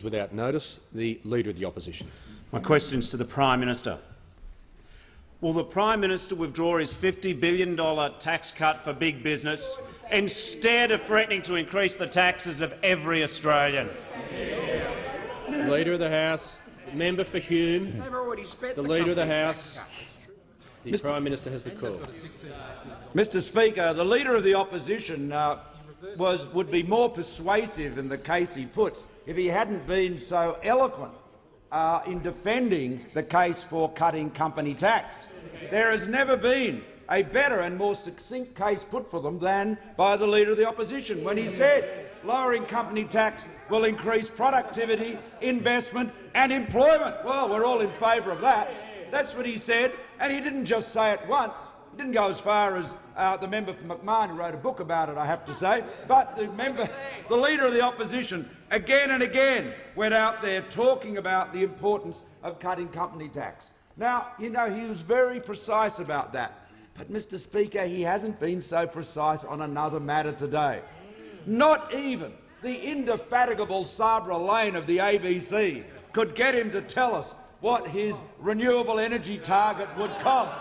Without notice, the Leader of the Opposition. My question is to the Prime Minister. Will the Prime Minister withdraw his $50 billion tax cut for big business instead of threatening to increase the taxes of every Australian? Leader of the House, member for Hume, the Leader of the House. The Prime Minister has the call. Mr Speaker, the Leader of the Opposition would be more persuasive in the case he puts if he hadn't been so eloquent in defending the case for cutting company tax. There has never been a better and more succinct case put for them than by the Leader of the Opposition when he said lowering company tax will increase productivity, investment and employment. Well, we're all in favour of that. That's what he said, and he didn't just say it once. He didn't go as far as the member for McMahon, who wrote a book about it, I have to say, but the Leader of the Opposition again and again went out there talking about the importance of cutting company tax. Now, you know, he was very precise about that, but, Mr Speaker, he hasn't been so precise on another matter today. Not even the indefatigable Sabra Lane of the ABC could get him to tell us what his renewable energy target would cost.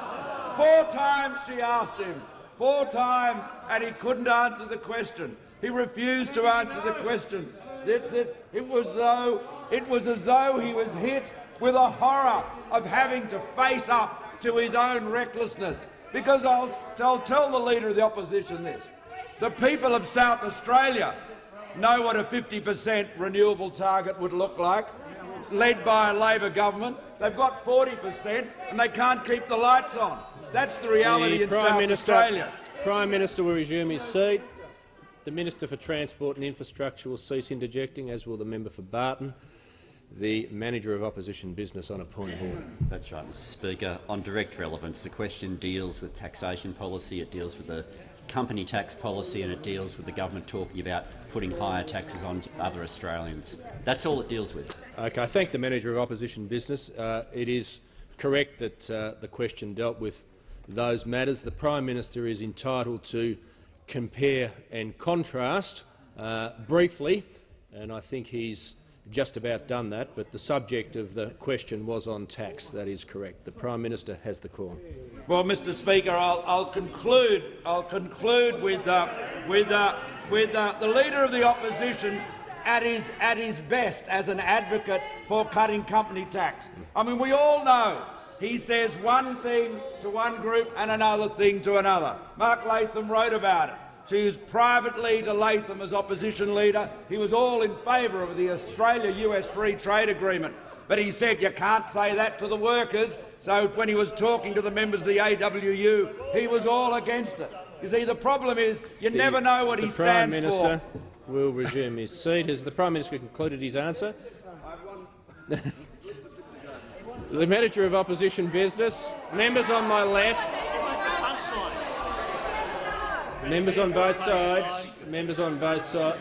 4 times she asked him, 4 times, and he couldn't answer the question. He refused to answer the question. It was as though he was hit with a horror of having to face up to his own recklessness. Because I'll tell the Leader of the Opposition this. The people of South Australia know what a 50% renewable target would look like, led by a Labor government. They've got 40% and they can't keep the lights on. That's the reality in South Australia. Prime Minister will resume his seat. The Minister for Transport and Infrastructure will cease interjecting, as will the member for Barton. The Manager of Opposition Business on a point of order. That's right, Mr Speaker. On direct relevance, the question deals with taxation policy, it deals with the company tax policy and it deals with the government talking about putting higher taxes on other Australians. That's all it deals with. Okay, I thank the Manager of Opposition Business. It is correct that the question dealt with those matters. The Prime Minister is entitled to compare and contrast briefly, and I think he's just about done that, but the subject of the question was on tax. That is correct. The Prime Minister has the call. Well, Mr Speaker, I'll conclude with the Leader of the Opposition at his best as an advocate for cutting company tax. I mean, we all know he says one thing to one group and another thing to another. Mark Latham wrote about it. Choose privately to Latham as opposition leader. He was all in favour of the Australia-US Free Trade Agreement. But he said you can't say that to the workers, so when he was talking to the members of the AWU, he was all against it. You see, the problem is you never know what he stands for. The Prime Minister will resume his seat. Has the Prime Minister concluded his answer? The Manager of Opposition Business. Members on my left. Members on both sides. Members on both sides.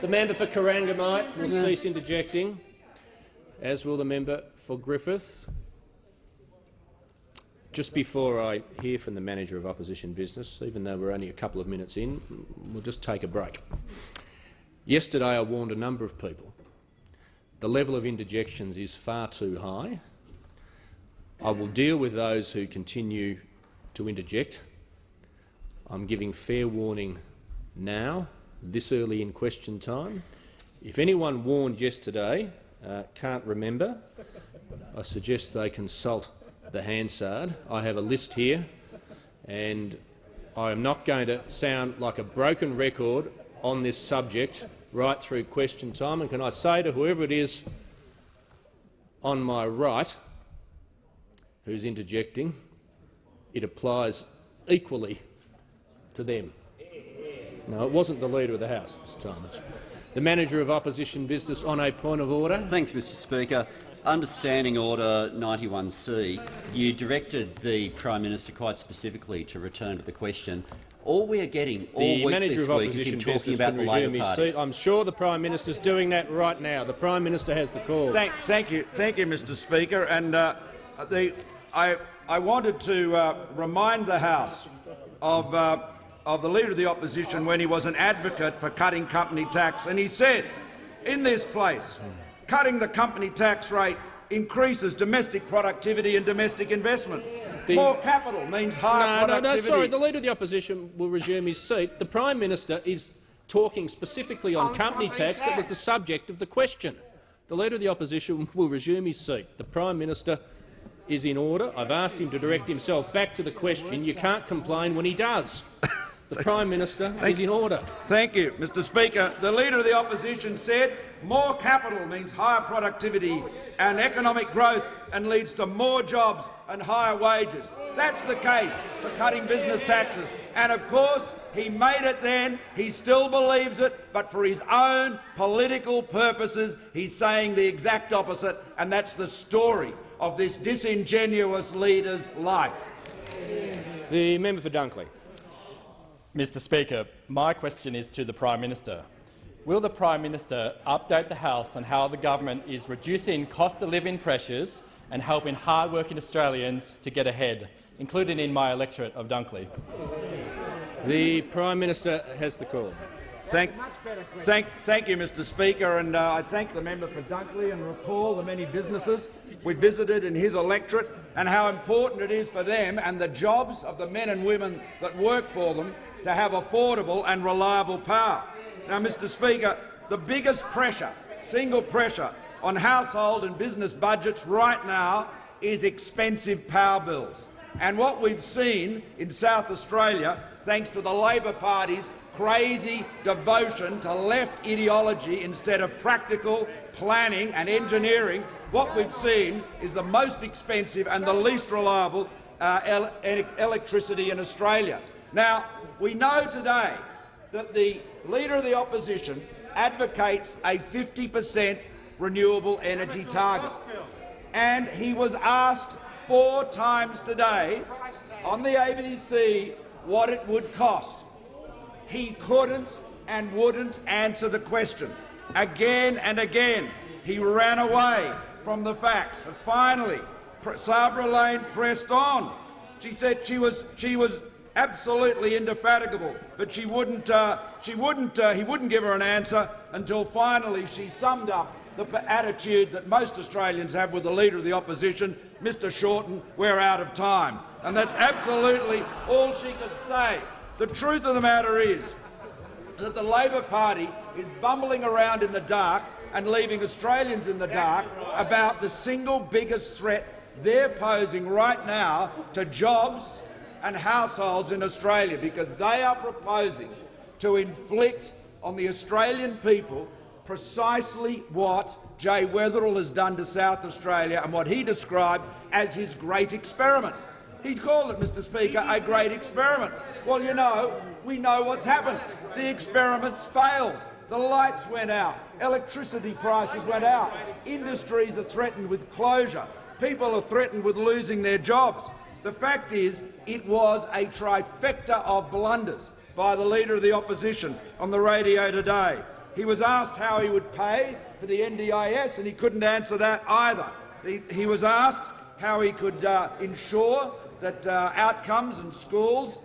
The member for Corangamite will cease interjecting, as will the member for Griffith. Just before I hear from the Manager of Opposition Business, even though we're only a couple of minutes in, we'll just take a break. Yesterday I warned a number of people. The level of interjections is far too high. I will deal with those who continue to interject. I'm giving fair warning now, this early in question time. If anyone warned yesterday can't remember, I suggest they consult the Hansard. I have a list here, and I am not going to sound like a broken record on this subject right through question time. And can I say to whoever it is on my right who's interjecting, it applies equally to them. No, it wasn't the Leader of the House, Mr. Thomas. The Manager of Opposition Business on a point of order. Thanks, Mr Speaker. Understanding Order 91C, you directed the Prime Minister quite specifically to return to the question. All we are getting all week this week is him talking about the Labor Party. I'm sure the Prime Minister is doing that right now. The Prime Minister has the call. Thank you, Mr Speaker. And I wanted to remind the House of the Leader of the Opposition when he was an advocate for cutting company tax, and he said in this place Cutting the company tax rate increases domestic productivity and domestic investment. More capital means higher productivity. Sorry, the Leader of the Opposition will resume his seat. The Prime Minister is talking specifically on company tax. That was the subject of the question. The Leader of the Opposition will resume his seat. The Prime Minister is in order. I've asked him to direct himself back to the question. You can't complain when he does. The Prime Minister is in order. Thank you, Mr Speaker. The Leader of the Opposition said more capital means higher productivity and economic growth and leads to more jobs and higher wages. That's the case for cutting business taxes. And of course, he made it then, he still believes it, but for his own political purposes, he's saying the exact opposite, and that's the story of this disingenuous leader's life. The member for Dunkley. Mr Speaker, my question is to the Prime Minister. Will the Prime Minister update the House on how the government is reducing cost of living pressures and helping hard-working Australians to get ahead, including in my electorate of Dunkley? The Prime Minister has the call. Thank you, Mr Speaker, and I thank the member for Dunkley and recall the many businesses we visited in his electorate and how important it is for them and the jobs of the men and women that work for them to have affordable and reliable power. Now, Mr Speaker, the biggest pressure, single pressure, on household and business budgets right now is expensive power bills. And what we've seen in South Australia, thanks to the Labor Party's crazy devotion to left ideology instead of practical planning and engineering, what we've seen is the most expensive and the least reliable electricity in Australia. Now, we know today that the Leader of the Opposition advocates a 50% renewable energy target. And he was asked 4 times today on the ABC what it would cost. He couldn't and wouldn't answer the question. Again and again, he ran away from the facts. And finally, Sabra Lane pressed on. She said he was absolutely indefatigable, but he wouldn't give her an answer until finally she summed up the attitude that most Australians have with the Leader of the Opposition, Mr Shorten, we're out of time. And that's absolutely all she could say. The truth of the matter is that the Labor Party is bumbling around in the dark and leaving Australians in the dark about the single biggest threat they're posing right now to jobs and households in Australia, because they are proposing to inflict on the Australian people precisely what Jay Weatherill has done to South Australia and what he described as his great experiment. He called it, Mr Speaker, a great experiment. Well, you know, we know what's happened. The experiment's failed. The lights went out. Electricity prices went out. Industries are threatened with closure. People are threatened with losing their jobs. The fact is, it was a trifecta of blunders by the Leader of the Opposition on the radio today. He was asked how he would pay for the NDIS, and he couldn't answer that either. He was asked how he could ensure that outcomes in schools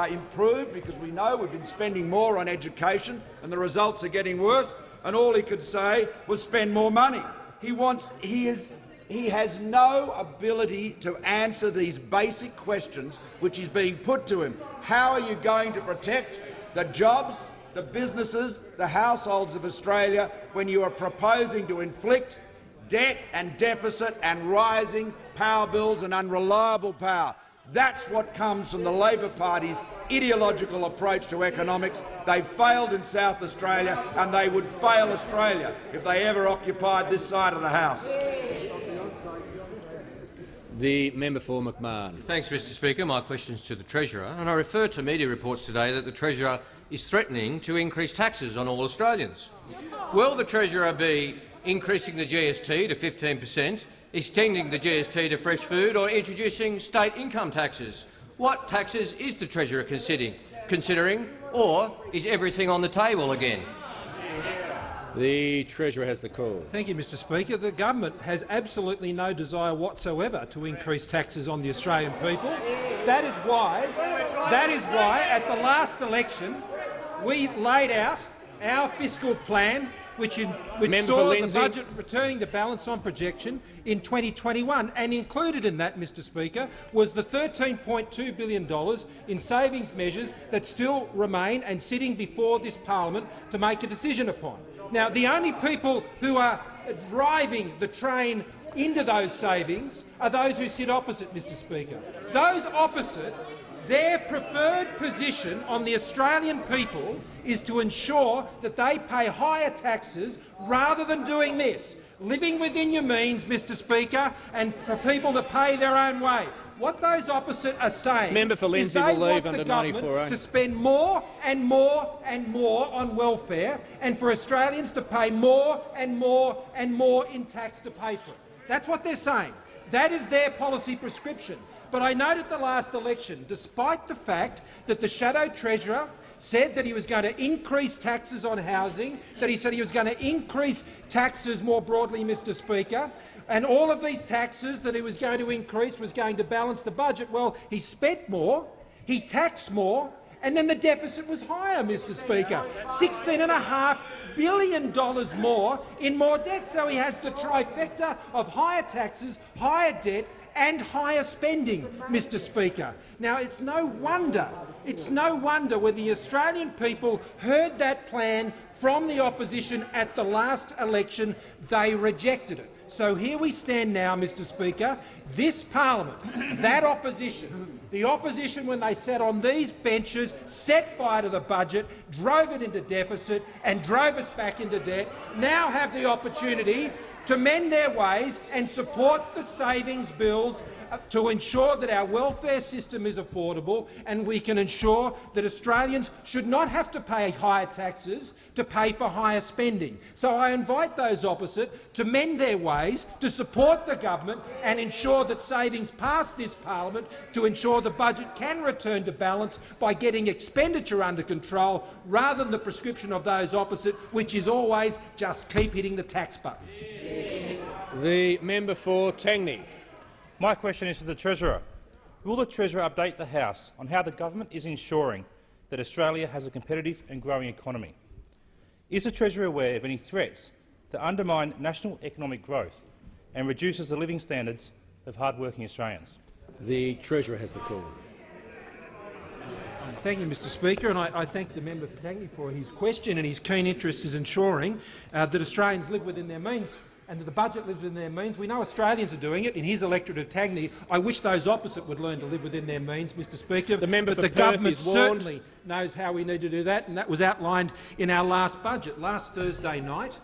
improve, because we know we've been spending more on education and the results are getting worse, and all he could say was spend more money. He has no ability to answer these basic questions which is being put to him. How are you going to protect the jobs, the businesses, the households of Australia when you are proposing to inflict debt and deficit and rising power bills and unreliable power? That's what comes from the Labor Party's ideological approach to economics. They've failed in South Australia, and they would fail Australia if they ever occupied this side of the House. The member for McMahon. Thanks, Mr Speaker. My question is to the Treasurer, and I refer to media reports today that the Treasurer is threatening to increase taxes on all Australians. Will the Treasurer be increasing the GST to 15%, extending the GST to fresh food, or introducing state income taxes? What taxes is the Treasurer considering, or is everything on the table again? The Treasurer has the call. Thank you, Mr Speaker. The government has absolutely no desire whatsoever to increase taxes on the Australian people. That is why at the last election we laid out our fiscal plan which saw the Lindsay. budget returning to balance on projection in 2021, and included in that, Mr Speaker, was the $13.2 billion in savings measures that still remain and sitting before this parliament to make a decision upon. Now, the only people who are driving the train into those savings are those who sit opposite, Mr Speaker. Those opposite, their preferred position on the Australian people is to ensure that they pay higher taxes rather than doing this, living within your means, Mr Speaker, and for people to pay their own way. What those opposite are saying Member for Lindsay is they will leave want under the government 94A. to spend more and more and more on welfare, and for Australians to pay more and more and more in tax to pay for it. That's what they're saying. That is their policy prescription. But I note at the last election, despite the fact that the Shadow Treasurer said that he was going to increase taxes on housing, that he said he was going to increase taxes more broadly, Mr Speaker, and all of these taxes that he was going to increase was going to balance the budget. Well, he spent more, he taxed more, and then the deficit was higher, Mr Speaker. $16.5 billion more in more debt. So he has the trifecta of higher taxes, higher debt and higher spending, Mr Speaker. Now, it's no wonder when the Australian people heard that plan from the opposition at the last election, they rejected it. So here we stand now, Mr Speaker. This parliament, that opposition, the opposition when they sat on these benches, set fire to the budget, drove it into deficit and drove us back into debt, now have the opportunity to mend their ways and support the savings bills to ensure that our welfare system is affordable, and we can ensure that Australians should not have to pay higher taxes to pay for higher spending. So I invite those opposite to mend their ways, to support the government and ensure that savings pass this parliament, to ensure the budget can return to balance by getting expenditure under control rather than the prescription of those opposite, which is always just keep hitting the tax button. The member for Tangney. My question is to the Treasurer. Will the Treasurer update the House on how the government is ensuring that Australia has a competitive and growing economy? Is the Treasurer aware of any threats that undermine national economic growth and reduces the living standards of hard-working Australians? The Treasurer has the call. Thank you, Mr Speaker, and I thank the member for Tangney for his question, and his keen interest is ensuring that Australians live within their means and that the budget lives within their means. We know Australians are doing it. In his electorate of Tangney, I wish those opposite would learn to live within their means, Mr Speaker. The member but for the Perth government is warned. certainly knows how we need to do that, and that was outlined in our last budget. Last Thursday night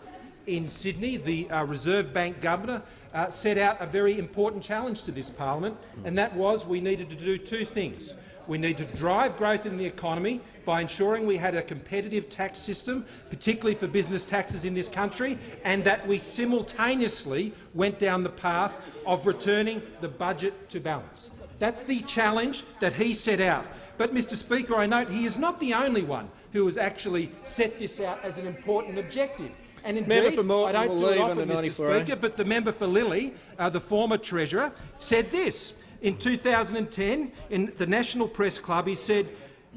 in Sydney, the Reserve Bank Governor set out a very important challenge to this parliament, and that was we needed to do two things. We need to drive growth in the economy by ensuring we had a competitive tax system, particularly for business taxes in this country, and that we simultaneously went down the path of returning the budget to balance. That's the challenge that he set out. But, Mr Speaker, I note he is not the only one who has actually set this out as an important objective. And indeed, Member for Morton I don't will do it leave often, under Mr 94A. Speaker, but the member for Lilly, the former Treasurer, said this. In 2010, in the National Press Club, he said,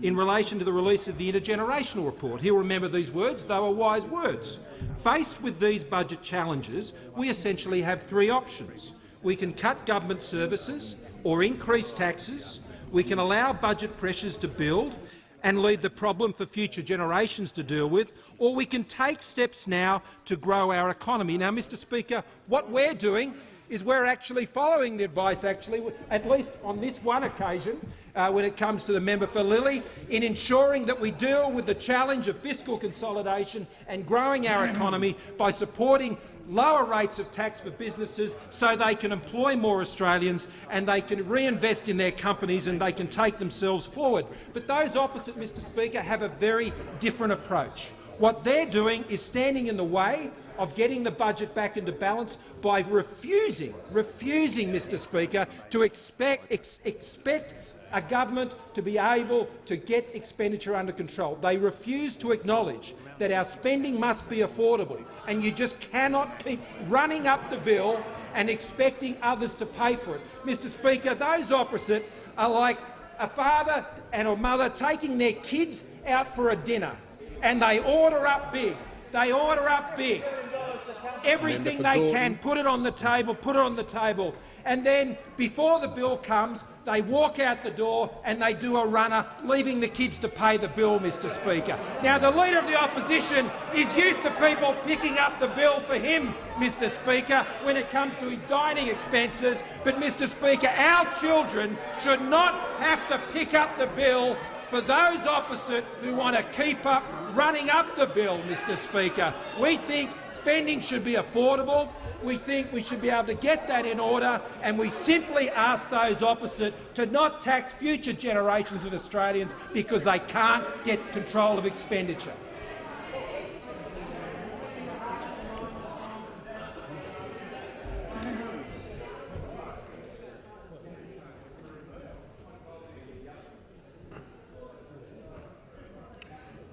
in relation to the release of the intergenerational report, he'll remember these words, they were wise words. Faced with these budget challenges, we essentially have three options. We can cut government services or increase taxes, we can allow budget pressures to build and leave the problem for future generations to deal with, or we can take steps now to grow our economy. Now, Mr Speaker, what we're doing is we're actually following the advice, at least on this one occasion, when it comes to the member for Lilly, in ensuring that we deal with the challenge of fiscal consolidation and growing our economy by supporting lower rates of tax for businesses so they can employ more Australians and they can reinvest in their companies and they can take themselves forward. But those opposite, Mr Speaker, have a very different approach. What they're doing is standing in the way of getting the budget back into balance by refusing, Mr Speaker, to expect a government to be able to get expenditure under control. They refuse to acknowledge that our spending must be affordable, and you just cannot keep running up the bill and expecting others to pay for it. Mr Speaker, those opposite are like a father and a mother taking their kids out for a dinner, and they order up big. They order up big. Everything they can, put it on the table, and then before the bill comes, they walk out the door and they do a runner, leaving the kids to pay the bill, Mr Speaker. Now, the Leader of the Opposition is used to people picking up the bill for him, Mr Speaker, when it comes to his dining expenses, but, Mr Speaker, our children should not have to pick up the bill for those opposite who want to keep up running up the bill, Mr Speaker. We think spending should be affordable. We think we should be able to get that in order, and we simply ask those opposite to not tax future generations of Australians because they can't get control of expenditure.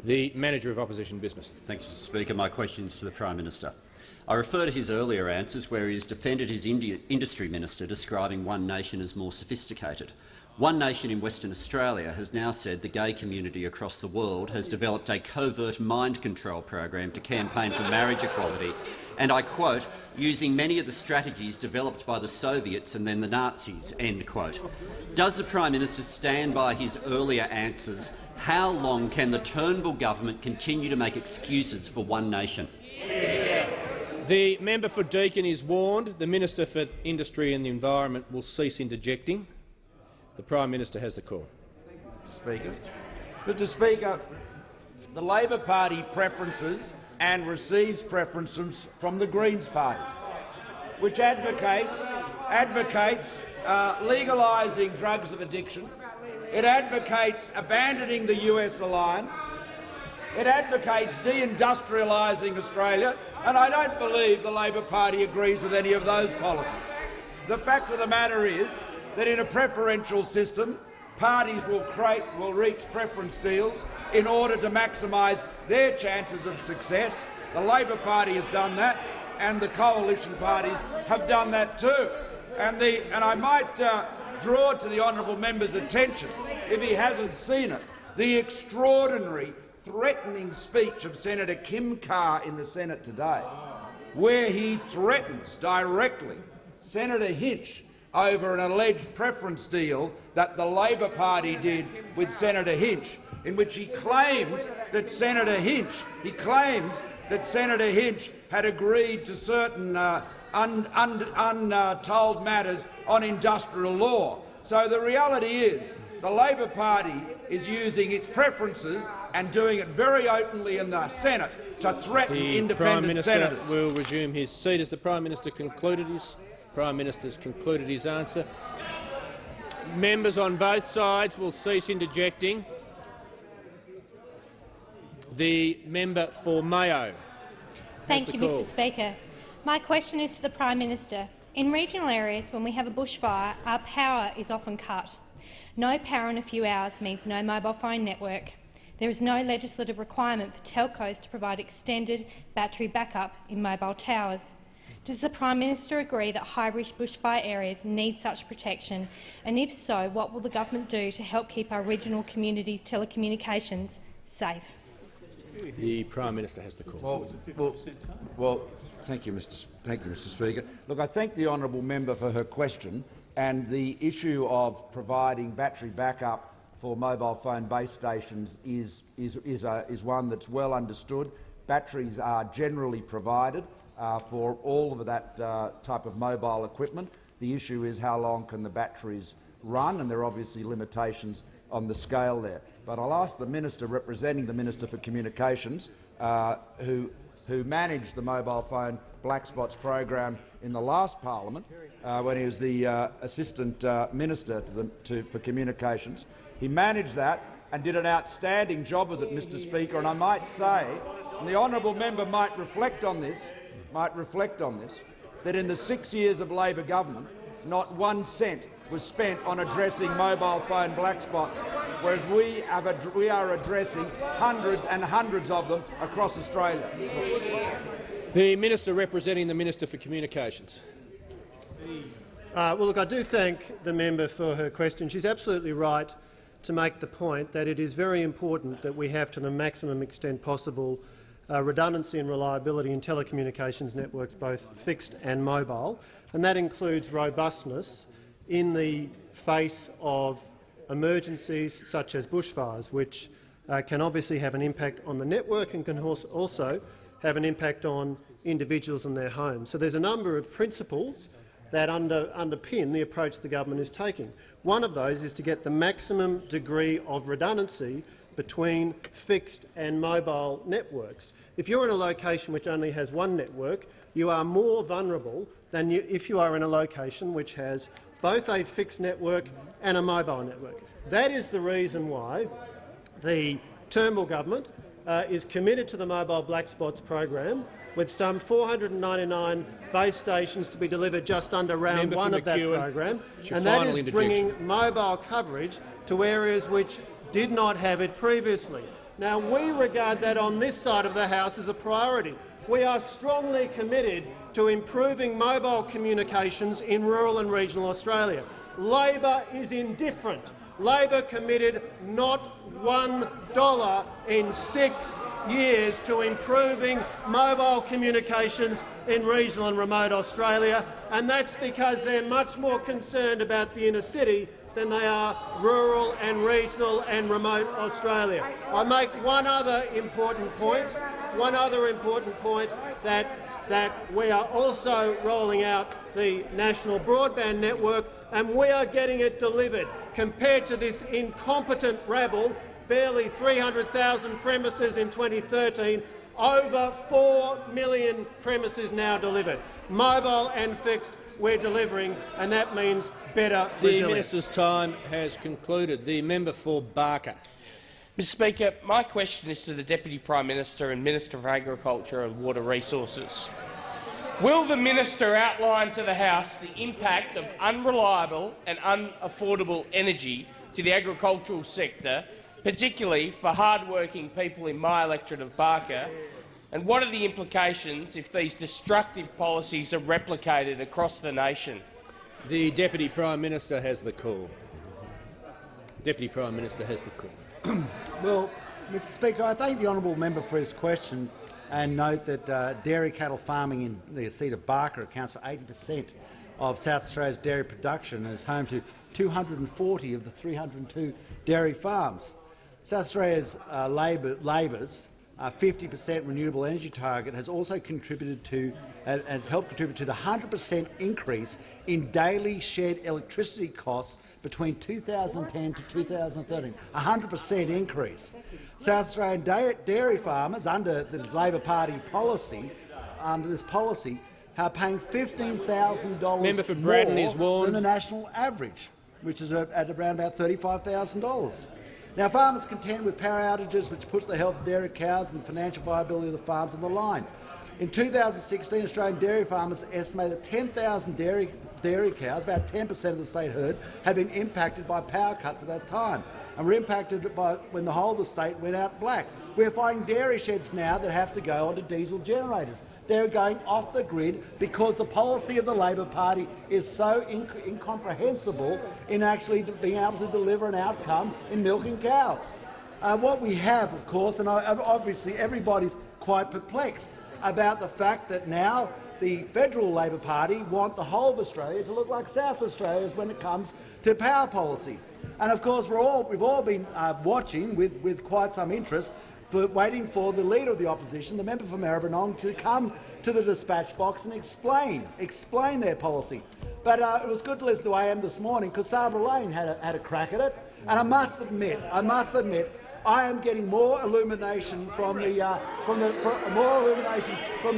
The Manager of Opposition Business. Thanks, Mr Speaker. My question is to the Prime Minister. I refer to his earlier answers where he has defended his Industry Minister, describing One Nation as more sophisticated. One Nation in Western Australia has now said the gay community across the world has developed a covert mind control program to campaign for marriage equality, and I quote, using many of the strategies developed by the Soviets and then the Nazis, end quote. Does the Prime Minister stand by his earlier answers? How long can the Turnbull government continue to make excuses for One Nation? The member for Deakin is warned. The Minister for Industry and the Environment will cease interjecting. The Prime Minister has the call. Mr Speaker, the Labor Party preferences and receives preferences from the Greens Party, which advocates legalising drugs of addiction. It advocates abandoning the US alliance. It advocates deindustrialising Australia, and I don't believe the Labor Party agrees with any of those policies. The fact of the matter is that in a preferential system, parties will reach preference deals in order to maximise their chances of success. The Labor Party has done that, and the coalition parties have done that too. And I might draw to the honourable member's attention, if he hasn't seen it, the extraordinary, threatening speech of Senator Kim Carr in the Senate today, where he threatens directly Senator Hinch over an alleged preference deal that the Labor Party did with Senator Hinch, in which he claims that Senator Hinch had agreed to certain untold matters on industrial law. So the reality is the Labor Party is using its preferences and doing it very openly in the Senate to threaten independent senators. The Prime Minister will resume his seat as the Prime Minister concluded his answer. Members on both sides will cease interjecting. The member for Mayo. Thank you, Mr Speaker. My question is to the Prime Minister. In regional areas, when we have a bushfire, our power is often cut. No power in a few hours means no mobile phone network. There is no legislative requirement for telcos to provide extended battery backup in mobile towers. Does the Prime Minister agree that high-risk bushfire areas need such protection? And if so, what will the government do to help keep our regional communities' telecommunications safe? The Prime Minister has the call. Well, thank you, Mr. Speaker. Look, I thank the honourable member for her question, and the issue of providing battery backup for mobile phone base stations is one that's well understood. Batteries are generally provided for all of that type of mobile equipment. The issue is how long can the batteries run, and there are obviously limitations on the scale there. But I'll ask the Minister representing the Minister for Communications, who managed the mobile phone black spots program in the last parliament when he was the Assistant Minister for Communications. He managed that and did an outstanding job with it, Mr Speaker, and I might say, and the honourable member might reflect on this, that in the 6 years of Labor government, not 1 cent was spent on addressing mobile phone black spots, whereas we are addressing hundreds and hundreds of them across Australia. The Minister representing the Minister for Communications. Well, look, I do thank the member for her question. She's absolutely right to make the point that it is very important that we have, to the maximum extent possible, redundancy and reliability in telecommunications networks, both fixed and mobile, and that includes robustness in the face of emergencies such as bushfires, which can obviously have an impact on the network and can also have an impact on individuals and their homes. So there's a number of principles that underpin the approach the government is taking. One of those is to get the maximum degree of redundancy between fixed and mobile networks. If you're in a location which only has one network, you are more vulnerable than if you are in a location which has both a fixed network and a mobile network. That is the reason why the Turnbull government is committed to the Mobile Black Spots program, with some 499 base stations to be delivered just under round one of that program, and that is bringing mobile coverage to areas which did not have it previously. Now, we regard that on this side of the House as a priority. We are strongly committed to improving mobile communications in rural and regional Australia. Labor is indifferent. Labor committed not $1 in 6 years to improving mobile communications in regional and remote Australia, and that's because they're much more concerned about the inner city than they are rural and regional and remote Australia. I make one other important point that we are also rolling out the national broadband network, and we are getting it delivered. Compared to this incompetent rabble, barely 300,000 premises in 2013, over 4 million premises now delivered. Mobile and fixed, we're delivering, and that means better resilience. The Minister's time has concluded. The member for Barker. Mr Speaker, my question is to the Deputy Prime Minister and Minister for Agriculture and Water Resources. Will the Minister outline to the House the impact of unreliable and unaffordable energy to the agricultural sector, particularly for hard-working people in my electorate of Barker, and what are the implications if these destructive policies are replicated across the nation? The Deputy Prime Minister has the call. Deputy Prime Minister has the call. Well, Mr Speaker, I thank the honourable member for his question and note that dairy cattle farming in the seat of Barker accounts for 80% of South Australia's dairy production and is home to 240 of the 302 dairy farms. South Australia's Labor's 50% renewable energy target has also contributed to, has helped contribute to the 100% increase in daily shed electricity costs between 2010 to 2013. 100% increase. South Australian dairy farmers, under the Labor Party policy, are paying $15,000 more than the national average, which is at around about $35,000. Now, farmers contend with power outages, which puts the health of dairy cows and the financial viability of the farms on the line. In 2016, Australian dairy farmers estimate that 10,000 dairy cows, about 10% of the state herd, have been impacted by power cuts at that time, and were impacted by when the whole of the state went out black. We're finding dairy sheds now that have to go onto diesel generators. They're going off the grid because the policy of the Labor Party is so incomprehensible in actually being able to deliver an outcome in milking cows. What we have, of course, and obviously everybody's quite perplexed about the fact that now the federal Labor Party want the whole of Australia to look like South Australia when it comes to power policy. And of course we've all been watching with quite some interest, but waiting for the Leader of the Opposition, the member for Maribyrnong, to come to the dispatch box and explain their policy. But it was good to listen to AM this morning because Sabra Lane had a crack at it, and I must admit, I am getting more illumination from the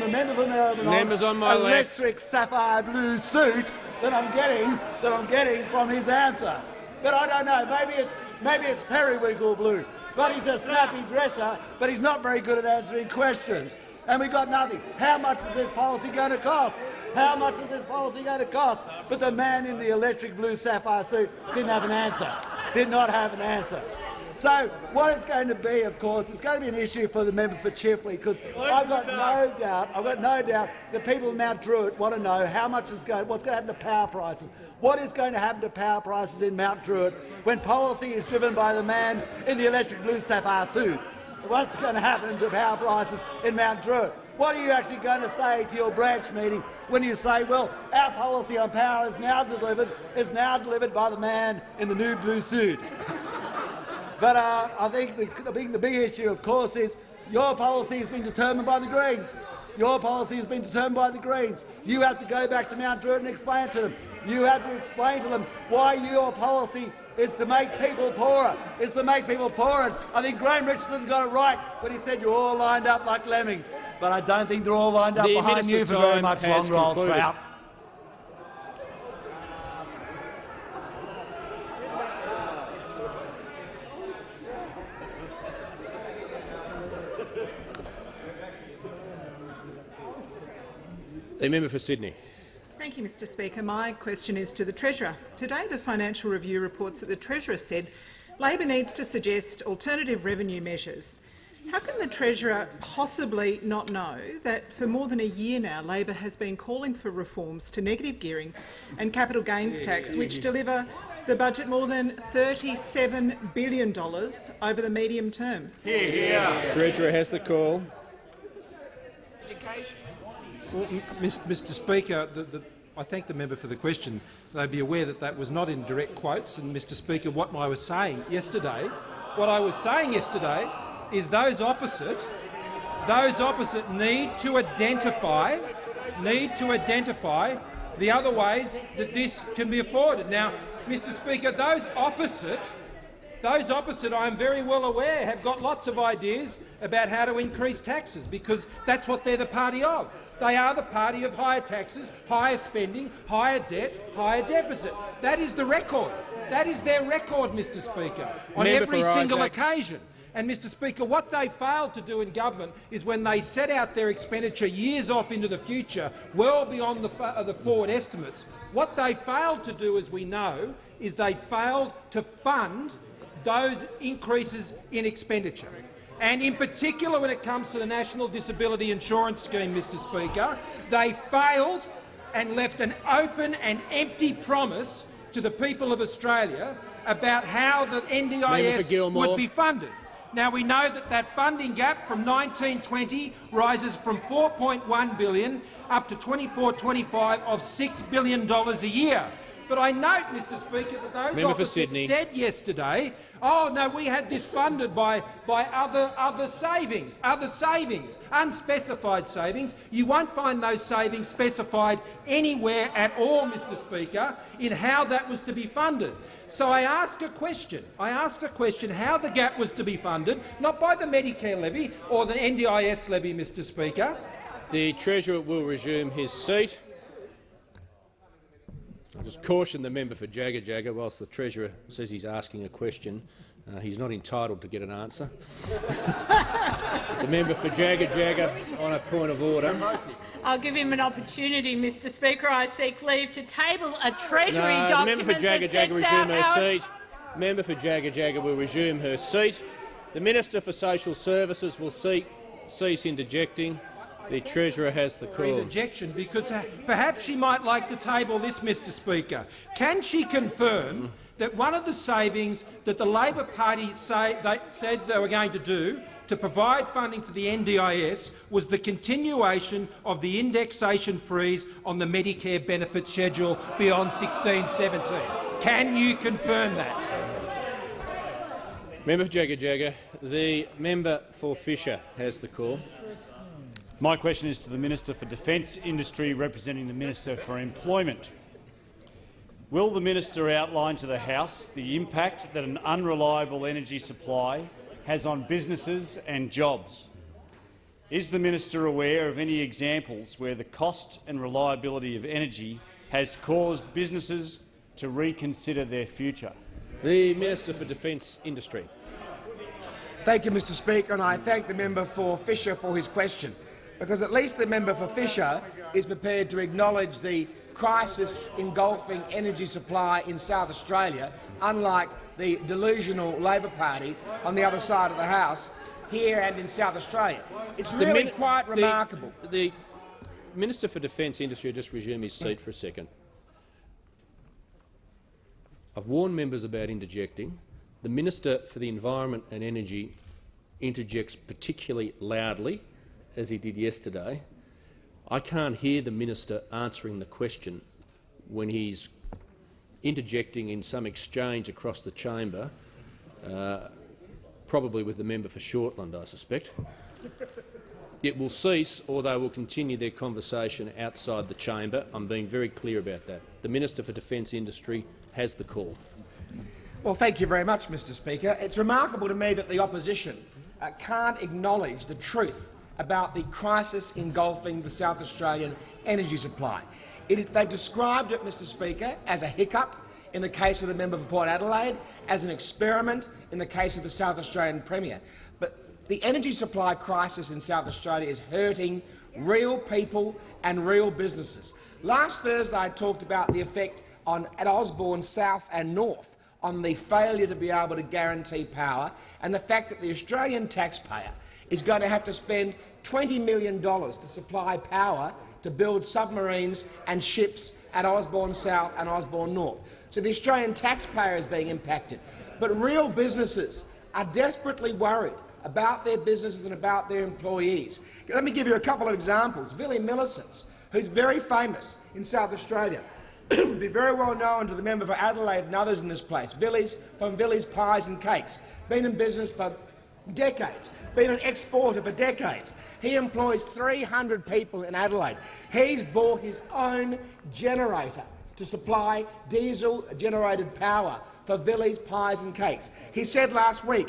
member for Maribyrnong electric sapphire blue suit than I'm getting from his answer. But I don't know. Maybe it's periwinkle blue. But he's a snappy dresser, but he's not very good at answering questions. And we got nothing. How much is this policy going to cost? How much is this policy going to cost? But the man in the electric blue sapphire suit didn't have an answer. Did not have an answer. So what it's going to be, of course, it's going to be an issue for the member for Chifley, because I've got no doubt that people in Mount Druitt want to know what's going to happen to power prices. What is going to happen to power prices in Mount Druitt when policy is driven by the man in the electric blue sapphire suit? what's going to happen to power prices in Mount Druitt? What are you actually going to say to your branch meeting when you say, well, our policy on power is now delivered by the man in the new blue suit? But I think the big issue, of course, is your policy has been determined by the Greens. Your policy has been determined by the Greens. You have to go back to Mount Druitt and explain it to them. You have to explain to them why your policy is to make people poorer. And I think Graham Richardson got it right when he said you're all lined up like lemmings. But I don't think they're all lined up behind you for very much longer, old trout. The member for Sydney. Thank you, Mr Speaker. My question is to the Treasurer. Today the Financial Review reports that the Treasurer said Labor needs to suggest alternative revenue measures. How can the Treasurer possibly not know that for more than a year now Labor has been calling for reforms to negative gearing and capital gains tax which deliver the budget more than $37 billion over the medium term? Treasurer has the call. Well, Mr Speaker, I thank the member for the question. They'd be aware that that was not in direct quotes. And, Mr Speaker, what I was saying yesterday is those opposite need to identify the other ways that this can be afforded. Now, Mr Speaker, those opposite, I am very well aware, have got lots of ideas about how to increase taxes because that's what they're the party of. They are the party of higher taxes, higher spending, higher debt, higher deficit. That is the record. That is their record, Mr Speaker, on every single occasion. And, Mr Speaker, what they failed to do in government is when they set out their expenditure years off into the future, well beyond the forward estimates, what they failed to do, as we know, is they failed to fund those increases in expenditure. And in particular when it comes to the National Disability Insurance Scheme, Mr Speaker, they failed and left an open and empty promise to the people of Australia about how the NDIS would be funded. Now, we know that funding gap from 1920 rises from $4.1 billion up to 24-25 of $6 billion a year. But I note, Mr Speaker, that those opposites said yesterday, oh no, we had this funded by other savings, unspecified savings. You won't find those savings specified anywhere at all, Mr Speaker, in how that was to be funded. So I asked a question how the gap was to be funded, not by the Medicare levy or the NDIS levy, Mr Speaker. The Treasurer will resume his seat. I just caution the member for Jagga whilst the Treasurer says he's asking a question, he's not entitled to get an answer. The member for Jagga on a point of order. I'll give him an opportunity, Mr Speaker. I seek leave to table a Treasury document. The member for Jagga resume her seat. Member for Jagga will resume her seat. The Minister for Social Services will cease interjecting. The Treasurer has the call. Interjection, because perhaps she might like to table this, Mr Speaker. Can she confirm that one of the savings that the Labor Party said they were going to do to provide funding for the NDIS was the continuation of the indexation freeze on the Medicare benefit schedule beyond 16-17? Can you confirm that? Member for Jagga. The member for Fisher has the call. My question is to the Minister for Defence Industry, representing the Minister for Employment. Will the Minister outline to the House the impact that an unreliable energy supply has on businesses and jobs? Is the Minister aware of any examples where the cost and reliability of energy has caused businesses to reconsider their future? The Minister for Defence Industry. Thank you, Mr Speaker, and I thank the member for Fisher for his question, because at least the member for Fisher is prepared to acknowledge the crisis engulfing energy supply in South Australia, unlike the delusional Labor Party on the other side of the House, here and in South Australia. It's really quite remarkable. The Minister for Defence Industry will just resume his seat for a second. I've warned members about interjecting. The Minister for the Environment and Energy interjects particularly loudly, as he did yesterday, I can't hear the minister answering the question when he's interjecting in some exchange across the chamber, probably with the member for Shortland, I suspect. It will cease, or they will continue their conversation outside the chamber. I'm being very clear about that. The Minister for Defence Industry has the call. Well, thank you very much, Mr Speaker. It's remarkable to me that the opposition can't acknowledge the truth about the crisis engulfing the South Australian energy supply. They've described it, Mr Speaker, as a hiccup in the case of the member for Port Adelaide, as an experiment in the case of the South Australian Premier. But the energy supply crisis in South Australia is hurting real people and real businesses. Last Thursday I talked about the effect at Osborne South and North on the failure to be able to guarantee power, and the fact that the Australian taxpayer is going to have to spend $20 million to supply power to build submarines and ships at Osborne South and Osborne North. So the Australian taxpayer is being impacted. But real businesses are desperately worried about their businesses and about their employees. Let me give you a couple of examples. Billy Millicent's, who's very famous in South Australia, would be very well known to the member for Adelaide and others in this place. Billy's from Billy's Pies and Cakes, been in business for decades, been an exporter for decades. He employs 300 people in Adelaide. He's bought his own generator to supply diesel-generated power for Billy's Pies and Cakes. He said last week,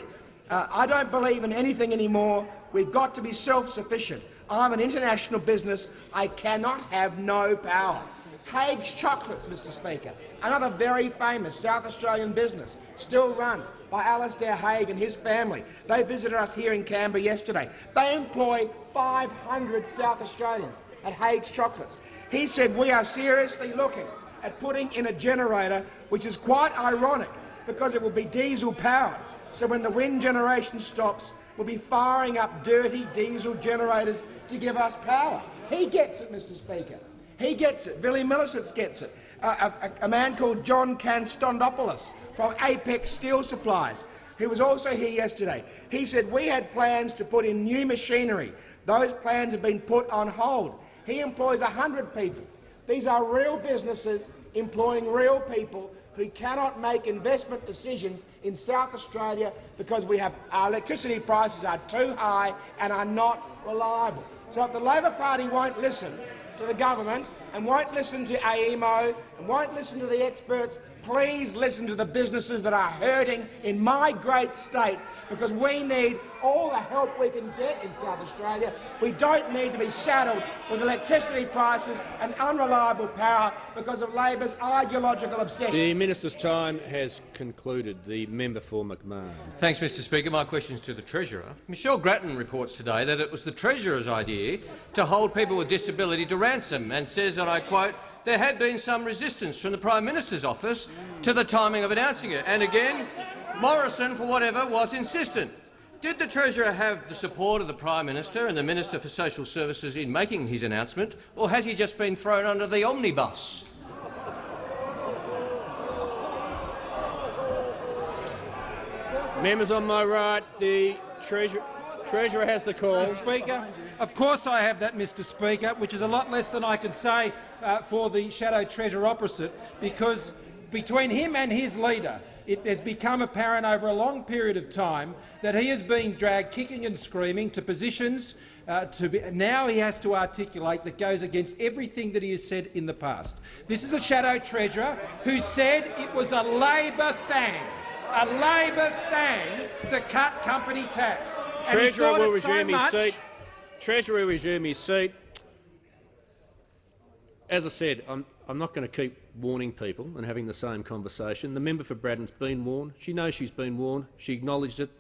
I don't believe in anything anymore. We've got to be self-sufficient. I'm an international business. I cannot have no power. Haig's Chocolates, Mr Speaker, another very famous South Australian business, still run by Alistair Haig and his family. They visited us here in Canberra yesterday. They employ 500 South Australians at Haig's Chocolates. He said, we are seriously looking at putting in a generator, which is quite ironic because it will be diesel-powered. So when the wind generation stops, we'll be firing up dirty diesel generators to give us power. He gets it, Mr Speaker. He gets it. Billy Millicent gets it. A man called John Constantopoulos from Apex Steel Supplies, who was also here yesterday. He said, we had plans to put in new machinery. Those plans have been put on hold. He employs 100 people. These are real businesses employing real people who cannot make investment decisions in South Australia because our electricity prices are too high and are not reliable. So if the Labor Party won't listen to the government and won't listen to AEMO and won't listen to the experts, please listen to the businesses that are hurting in my great state, because we need all the help we can get in South Australia. We don't need to be saddled with electricity prices and unreliable power because of Labor's ideological obsession. The minister's time has concluded. The member for McMahon. Thanks, Mr Speaker. My question is to the Treasurer. Michelle Grattan reports today that it was the Treasurer's idea to hold people with disability to ransom, and says, and I quote, there had been some resistance from the Prime Minister's office to the timing of announcing it. And again, Morrison, for whatever, was insistent. Did the Treasurer have the support of the Prime Minister and the Minister for Social Services in making his announcement, or has he just been thrown under the omnibus? Members on my right, the Treasurer has the call. Mr Speaker, of course I have that, Mr Speaker, which is a lot less than I can say for the Shadow Treasurer opposite, because between him and his leader, it has become apparent over a long period of time that he is being dragged kicking and screaming to positions now he has to articulate that goes against everything that he has said in the past. This is a Shadow Treasurer who said it was a Labor thing to cut company tax. Treasurer will resume his seat. Treasurer will resume his seat. As I said, I'm not going to keep warning people and having the same conversation. The member for Braddon's been warned. She knows she's been warned. She acknowledged it.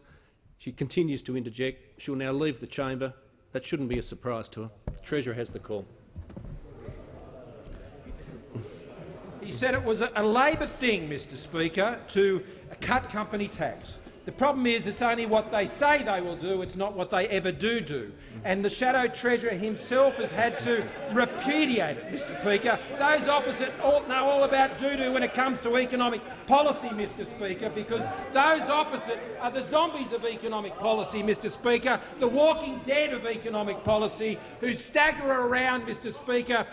She continues to interject. She'll now leave the chamber. That shouldn't be a surprise to her. The Treasurer has the call. He said it was a Labor thing, Mr Speaker, to cut company tax. The problem is it's only what they say they will do, it's not what they ever do. And the Shadow Treasurer himself has had to repudiate it, Mr Speaker. Those opposite know all about doo-doo when it comes to economic policy, Mr Speaker, because those opposite are the zombies of economic policy, Mr Speaker, the walking dead of economic policy, who stagger around, Mr Speaker,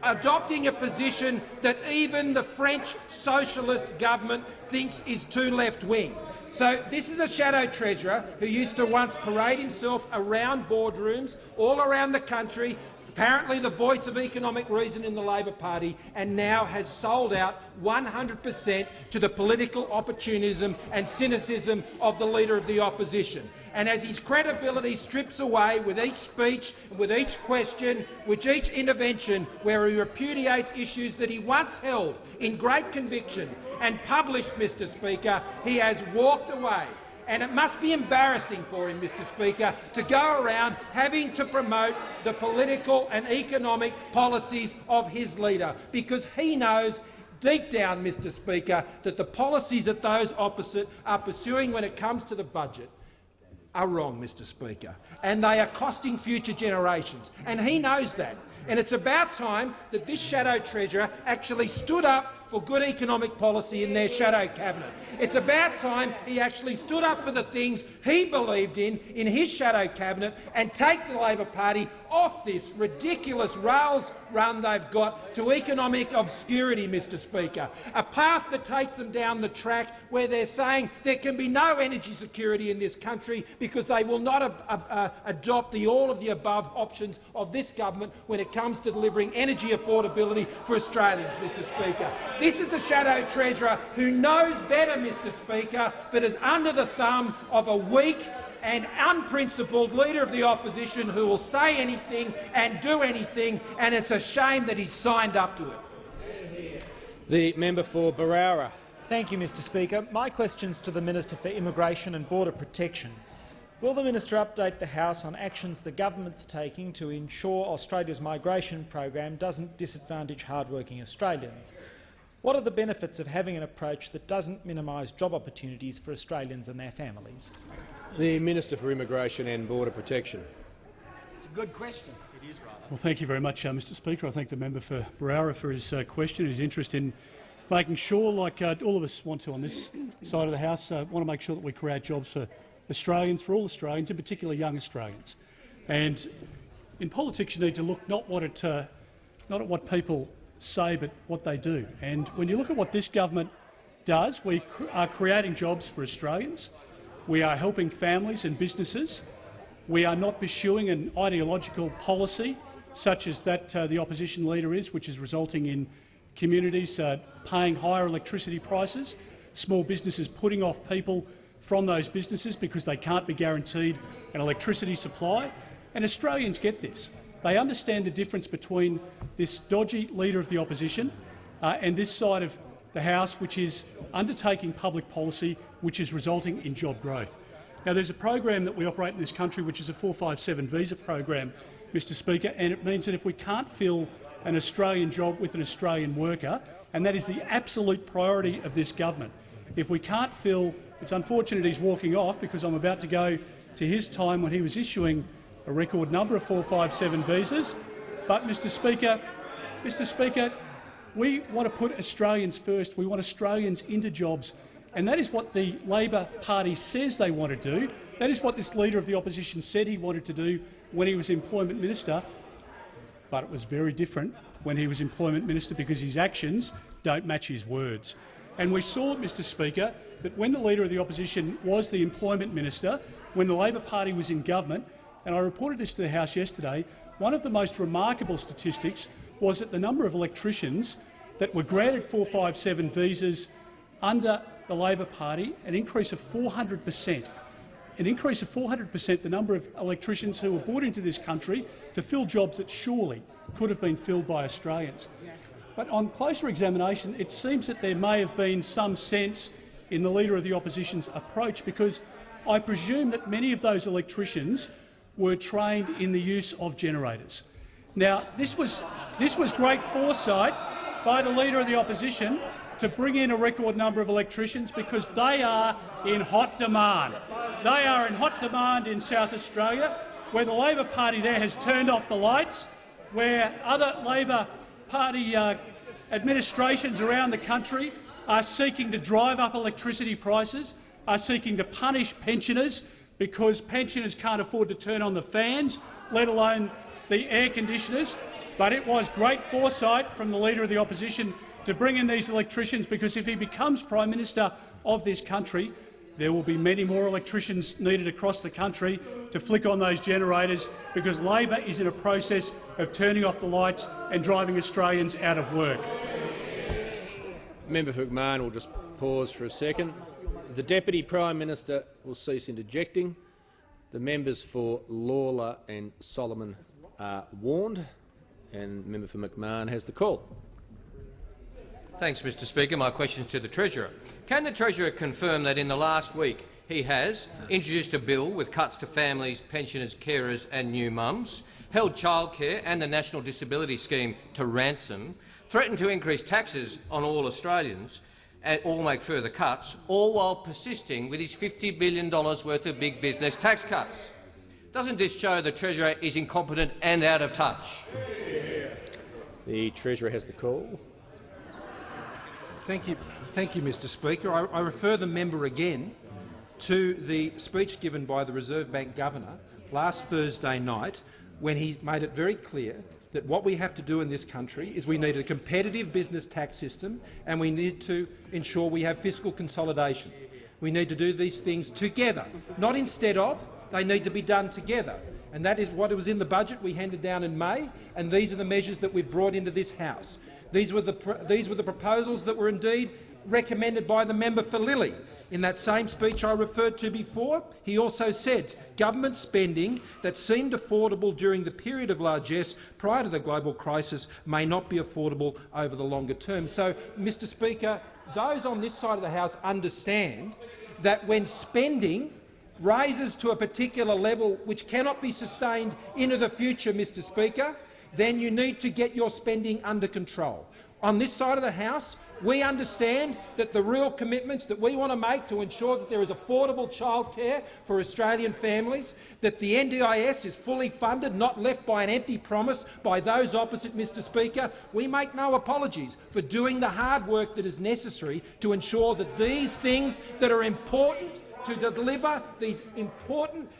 adopting a position that even the French socialist government thinks is too left-wing. So this is a Shadow Treasurer who used to once parade himself around boardrooms all around the country, apparently the voice of economic reason in the Labor Party, and now has sold out 100% to the political opportunism and cynicism of the Leader of the Opposition. And as his credibility strips away with each speech, with each question, with each intervention where he repudiates issues that he once held in great conviction and published, Mr Speaker, he has walked away. And it must be embarrassing for him, Mr Speaker, to go around having to promote the political and economic policies of his leader, because he knows deep down, Mr Speaker, that the policies that those opposite are pursuing when it comes to the budget are wrong, Mr Speaker, and they are costing future generations, and he knows that. And it's about time that this Shadow Treasurer actually stood up for good economic policy in their shadow cabinet. It's about time he actually stood up for the things he believed in his shadow cabinet and take the Labor Party off this ridiculous rails run they've got to economic obscurity, Mr Speaker, a path that takes them down the track where they're saying there can be no energy security in this country because they will not adopt all of the above options of this government when it comes to delivering energy affordability for Australians, Mr Speaker. This is the Shadow Treasurer who knows better, Mr Speaker, but is under the thumb of a weak and unprincipled Leader of the Opposition who will say anything and do anything, and it's a shame that he's signed up to it. The member for Barara. Thank you, Mr Speaker. My question's to the Minister for Immigration and Border Protection. Will the Minister update the House on actions the government's taking to ensure Australia's migration program doesn't disadvantage hard-working Australians? What are the benefits of having an approach that doesn't minimise job opportunities for Australians and their families? The Minister for Immigration and Border Protection. It's a good question. It is, rather. Well, thank you very much, Mr Speaker. I thank the member for Barara for his question, his interest in making sure, like all of us want to on this side of the House, want to make sure that we create jobs for Australians, for all Australians, in particular young Australians. And in politics, you need to look not at what people say, but what they do. And when you look at what this government does, we are creating jobs for Australians. We are helping families and businesses. We are not pursuing an ideological policy such as that the opposition leader is, which is resulting in communities paying higher electricity prices, small businesses putting off people from those businesses because they can't be guaranteed an electricity supply. And Australians get this. They understand the difference between this dodgy Leader of the Opposition and this side of the House, which is undertaking public policy which is resulting in job growth. Now, there's a program that we operate in this country which is a 457 visa program, Mr Speaker, and it means that if we can't fill an Australian job with an Australian worker, and that is the absolute priority of this government, if we can't fill, it's unfortunate he's walking off because I'm about to go to his time when he was issuing a record number of 457 visas. But, Mr Speaker, we want to put Australians first. We want Australians into jobs, and that is what the Labor Party says they want to do. That is what this Leader of the Opposition said he wanted to do when he was Employment Minister, but it was very different when he was Employment Minister because his actions don't match his words. And we saw, Mr Speaker, that when the Leader of the Opposition was the Employment Minister, when the Labor Party was in government, and I reported this to the House yesterday, one of the most remarkable statistics was that the number of electricians that were granted 457 visas under the Labor Party, an increase of 400%. An increase of 400%, the number of electricians who were brought into this country to fill jobs that surely could have been filled by Australians. But on closer examination, it seems that there may have been some sense in the Leader of the Opposition's approach, because I presume that many of those electricians were trained in the use of generators. Now, this was great foresight by the Leader of the Opposition to bring in a record number of electricians because they are in hot demand. They are in hot demand in South Australia, where the Labor Party there has turned off the lights, where other Labor Party administrations around the country are seeking to drive up electricity prices, are seeking to punish pensioners because pensioners can't afford to turn on the fans, let alone the air conditioners. But it was great foresight from the Leader of the Opposition to bring in these electricians, because if he becomes Prime Minister of this country, there will be many more electricians needed across the country to flick on those generators, because Labor is in a process of turning off the lights and driving Australians out of work. Member for McMahon will just pause for a second. The Deputy Prime Minister will cease interjecting. The members for Lawler and Solomon are warned, and the member for McMahon has the call. Thanks, Mr Speaker. My question is to the Treasurer. Can the Treasurer confirm that in the last week he has introduced a bill with cuts to families, pensioners, carers and new mums, held childcare and the National Disability Scheme to ransom, threatened to increase taxes on all Australians or make further cuts, all while persisting with his $50 billion worth of big business tax cuts? Doesn't this show the Treasurer is incompetent and out of touch? The Treasurer has the call. Thank you, Mr Speaker. I refer the member again to the speech given by the Reserve Bank Governor last Thursday night, when he made it very clear that what we have to do in this country is we need a competitive business tax system, and we need to ensure we have fiscal consolidation. We need to do these things together, not instead of. They need to be done together. And that is what was in the budget we handed down in May, and these are the measures that we've brought into this House. These were the proposals that were indeed recommended by the member for Lilly. In that same speech I referred to before, he also said government spending that seemed affordable during the period of largesse prior to the global crisis may not be affordable over the longer term. So, Mr Speaker, those on this side of the House understand that when spending raises to a particular level which cannot be sustained into the future, Mr Speaker, then you need to get your spending under control. On this side of the House, we understand that the real commitments that we want to make to ensure that there is affordable childcare for Australian families, that the NDIS is fully funded, not left by an empty promise by those opposite, Mr Speaker. We make no apologies for doing the hard work that is necessary to ensure that these things that are important to deliver these important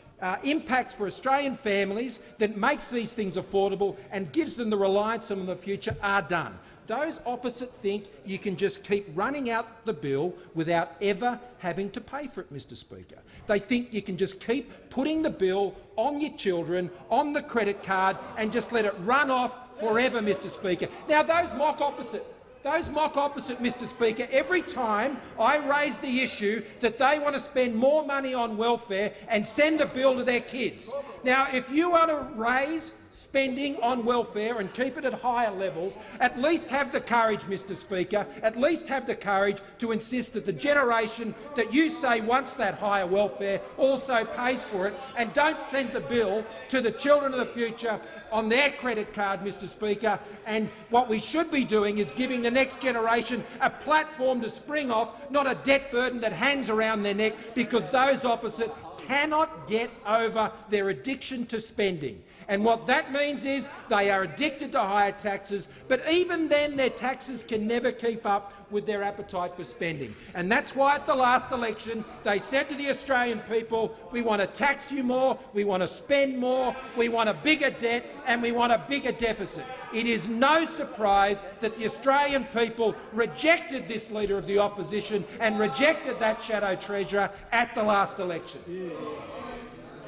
impacts for Australian families, that makes these things affordable and gives them the reliance on the future, are done. Those opposite think you can just keep running out the bill without ever having to pay for it, Mr Speaker. They think you can just keep putting the bill on your children, on the credit card, and just let it run off forever, Mr Speaker. Now, those mock opposite, Mr Speaker, every time I raise the issue that they want to spend more money on welfare and send the bill to their kids. Now, if you want to raise spending on welfare and keep it at higher levels, at least have the courage, Mr Speaker, at least have the courage to insist that the generation that you say wants that higher welfare also pays for it, and don't send the bill to the children of the future on their credit card, Mr Speaker. And what we should be doing is giving the next generation a platform to spring off, not a debt burden that hangs around their neck, because those opposite cannot get over their addiction to spending. And what that means is they are addicted to higher taxes, but even then their taxes can never keep up with their appetite for spending. And that's why at the last election they said to the Australian people, we want to tax you more, we want to spend more, we want a bigger debt and we want a bigger deficit. It is no surprise that the Australian people rejected this Leader of the Opposition and rejected that Shadow Treasurer at the last election.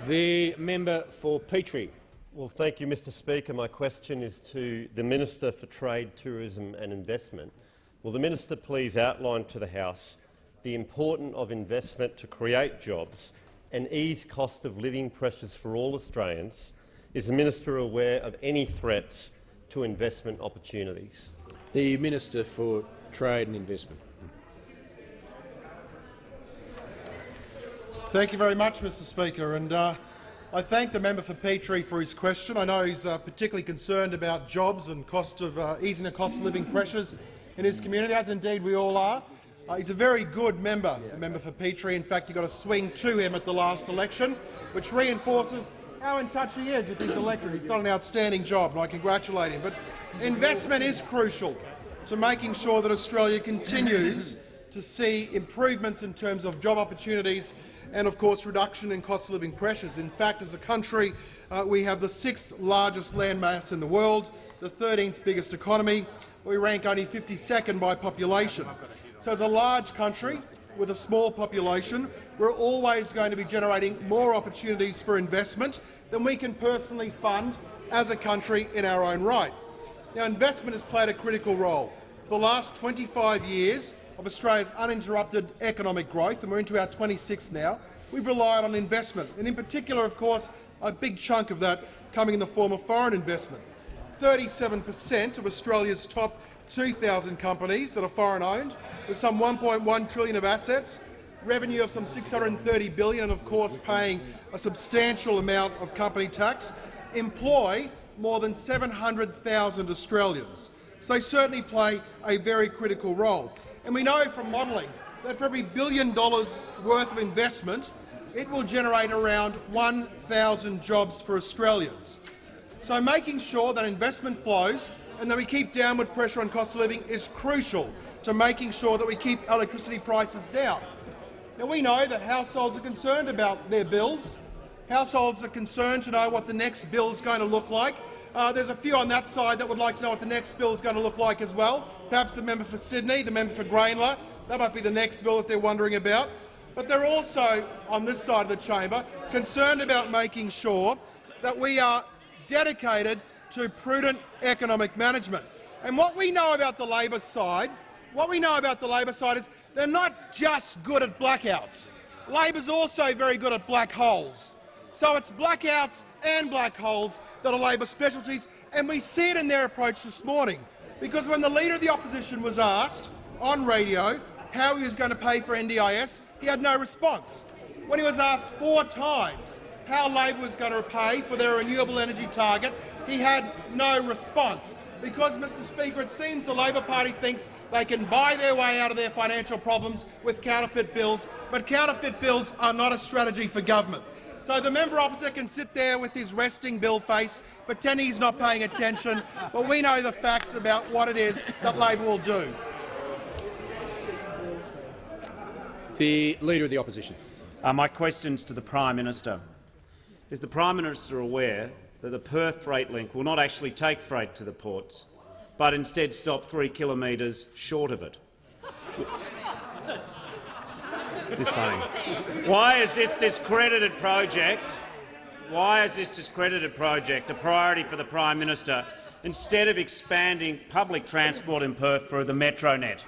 The member for Petrie. Well, thank you, Mr Speaker. My question is to the Minister for Trade, Tourism and Investment. Will the Minister please outline to the House the importance of investment to create jobs and ease cost of living pressures for all Australians? Is the Minister aware of any threats to investment opportunities? The Minister for Trade and Investment. Thank you very much, Mr Speaker. And I thank the member for Petrie for his question. I know he's particularly concerned about jobs and easing the cost of living pressures in his community, as indeed we all are. He's a very good member, the member for Petrie. In fact, he got a swing to him at the last election, which reinforces how in touch he is with his electorate. He's done an outstanding job, and I congratulate him. But investment is crucial to making sure that Australia continues to see improvements in terms of job opportunities and, of course, reduction in cost of living pressures. In fact, as a country, we have the 6th largest landmass in the world, the 13th biggest economy. We rank only 52nd by population. So as a large country with a small population, we're always going to be generating more opportunities for investment than we can personally fund as a country in our own right. Now, investment has played a critical role. For the last 25 years of Australia's uninterrupted economic growth, and we're into our 26th now, we've relied on investment, and in particular, of course, a big chunk of that coming in the form of foreign investment. 37% of Australia's top 2,000 companies that are foreign-owned, with some $1.1 trillion of assets, revenue of some $630 billion, and of course paying a substantial amount of company tax, employ more than 700,000 Australians. So they certainly play a very critical role. And we know from modelling that for every $1 billion worth of investment, it will generate around 1,000 jobs for Australians. So making sure that investment flows and that we keep downward pressure on cost of living is crucial to making sure that we keep electricity prices down. Now, we know that households are concerned about their bills. Households are concerned to know what the next bill is going to look like. There's a few on that side that would like to know what the next bill is going to look like as well. Perhaps the member for Sydney, the member for Grainler, that might be the next bill that they're wondering about. But they're also, on this side of the chamber, concerned about making sure that we are dedicated to prudent economic management. And what we know about the Labor side, is they're not just good at blackouts. Labor's also very good at black holes. So it's blackouts and black holes that are Labor specialties, and we see it in their approach this morning. Because when the Leader of the Opposition was asked on radio how he was going to pay for NDIS, he had no response. When he was asked 4 times how Labor was going to pay for their renewable energy target, he had no response. Because, Mr Speaker, it seems the Labor Party thinks they can buy their way out of their financial problems with counterfeit bills, but counterfeit bills are not a strategy for government. So the member opposite can sit there with his resting bill face, pretending he's not paying attention, but we know the facts about what it is that Labor will do. The Leader of the Opposition. My question's to the Prime Minister. Is the Prime Minister aware that the Perth freight link will not actually take freight to the ports, but instead stop 3 kilometres short of it? It's funny. Why is this discredited project a priority for the Prime Minister instead of expanding public transport in Perth through the Metronet?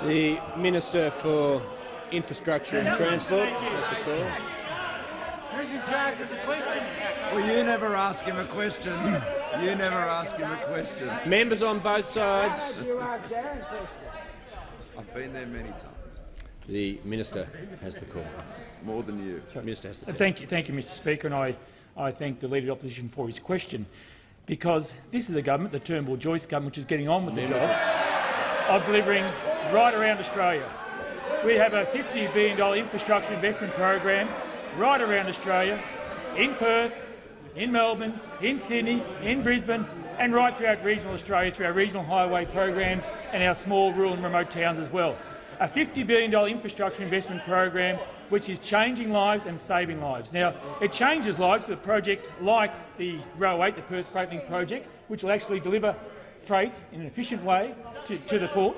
The Minister for Infrastructure and Transport has the call. Who's in charge of the question? Well, you never ask him a question. You never ask him a question. Members on both sides. You ask Darren a question. I've been there many times. The Minister has the call. More than you. Minister has the call. Thank you, Mr Speaker, and I thank the Leader of the Opposition for his question, because this is a government, the Turnbull Joyce government, which is getting on with the job of delivering right around Australia. We have a $50 billion infrastructure investment program right around Australia, in Perth, in Melbourne, in Sydney, in Brisbane, and right throughout regional Australia through our regional highway programs and our small rural and remote towns as well. A $50 billion infrastructure investment program which is changing lives and saving lives. Now, it changes lives with a project like the Row 8, the Perth Freight Link project, which will actually deliver freight in an efficient way to the port.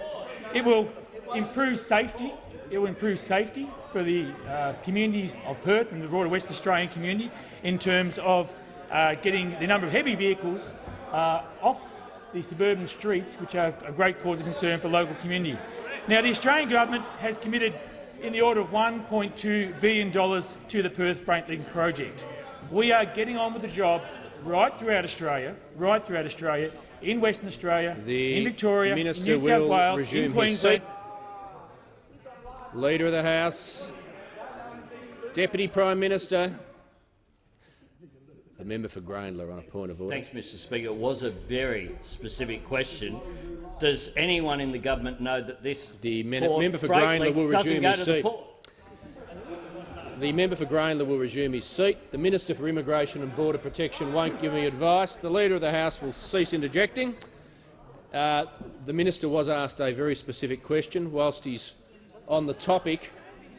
It will improve safety. It will improve safety for the community of Perth and the broader West Australian community in terms of getting the number of heavy vehicles off the suburban streets, which are a great cause of concern for local community. Now, the Australian government has committed in the order of $1.2 billion to the Perth Freight Link project. We are getting on with the job right throughout Australia, in Western Australia, in Victoria, in New South Wales, in Queensland. Leader of the House, Deputy Prime Minister. The member for Grayndler on a point of order. Thanks, Mr Speaker. It was a very specific question. Does anyone in the government know that this member for Grayndler will resume his seat. The member for Grayndler will resume his seat. The Minister for Immigration and Border Protection won't give me advice. The Leader of the House will cease interjecting. The Minister was asked a very specific question. Whilst he's on the topic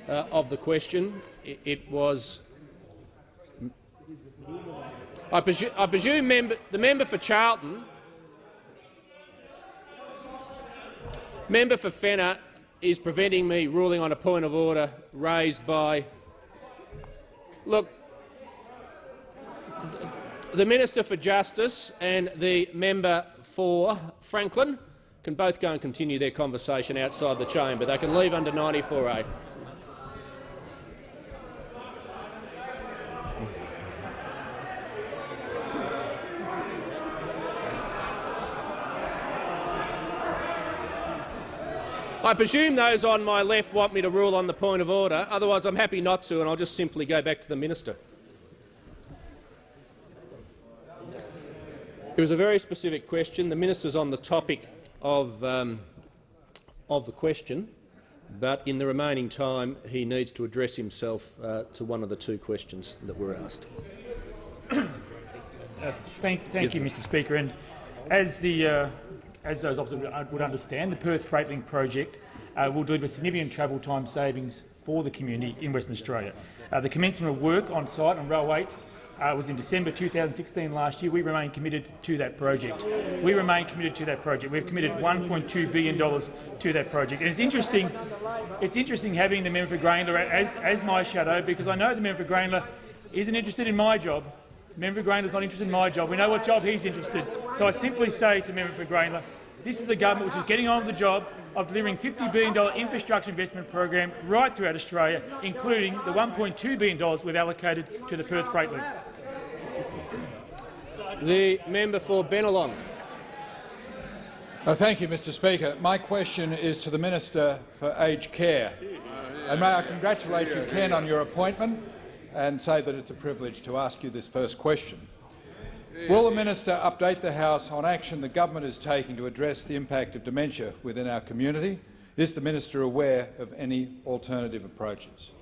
of the question, it was. I presume the member for Charlton, member for Fenner, is preventing me ruling on a point of order raised by. Look, the Minister for Justice and the member for Franklin can both go and continue their conversation outside the chamber. They can leave under 94A. I presume those on my left want me to rule on the point of order. Otherwise, I'm happy not to, and I'll just simply go back to the minister. It was a very specific question. The minister's on the topic of the question, but in the remaining time, he needs to address himself to one of the two questions that were asked. Thank you, Mr Speaker. And as those officers would understand, the Perth Freight Link project will deliver significant travel time savings for the community in Western Australia. The commencement of work on site on Rail 8 was in December 2016 last year. We remain committed to that project. We've committed $1.2 billion to that project. And it's interesting having the member for Grayndler as my shadow, because I know the member for Grayndler isn't interested in my job. Member for Grayndler's not interested in my job. We know what job he's interested. So I simply say to Member for Grayndler, this is a government which is getting on with the job of delivering $50 billion infrastructure investment program right throughout Australia, including the $1.2 billion we've allocated to the Perth Freight Link. The member for Bennelong. Thank you, Mr Speaker. My question is to the Minister for Aged Care. And may I congratulate you, Ken, on your appointment and say that it's a privilege to ask you this first question. Will the Minister update the House on action the government is taking to address the impact of dementia within our community? Is the Minister aware of any alternative approaches?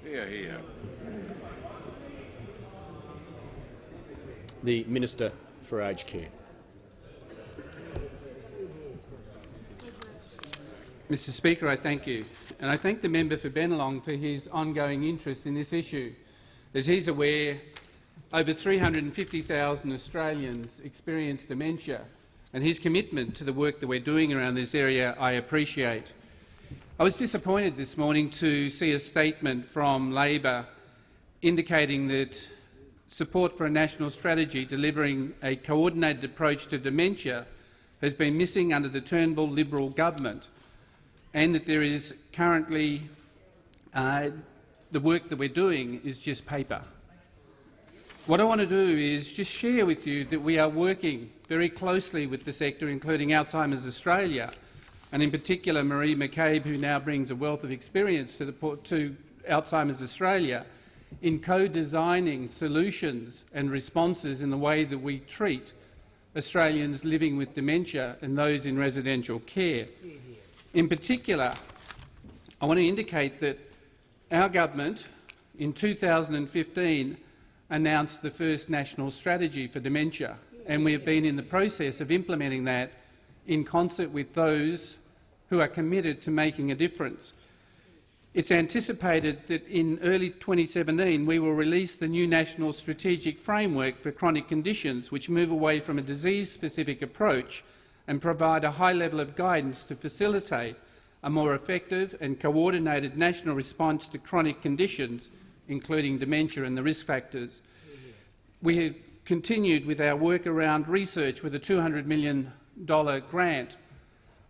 The Minister for Aged Care. Mr Speaker, I thank you. And I thank the member for Bennelong for his ongoing interest in this issue. As he's aware, over 350,000 Australians experience dementia, and his commitment to the work that we're doing around this area I appreciate. I was disappointed this morning to see a statement from Labor indicating that support for a national strategy delivering a coordinated approach to dementia has been missing under the Turnbull Liberal government, and that there is currently the work that we're doing is just paper. What I want to do is just share with you that we are working very closely with the sector, including Alzheimer's Australia, and in particular Marie McCabe, who now brings a wealth of experience to Alzheimer's Australia, in co-designing solutions and responses in the way that we treat Australians living with dementia and those in residential care. In particular, I want to indicate that our government in 2015 announced the first national strategy for dementia, and we have been in the process of implementing that in concert with those who are committed to making a difference. It's anticipated that in early 2017 we will release the new National Strategic Framework for Chronic Conditions, which move away from a disease-specific approach and provide a high level of guidance to facilitate a more effective and coordinated national response to chronic conditions, including dementia and the risk factors. We have continued with our work around research with a $200 million grant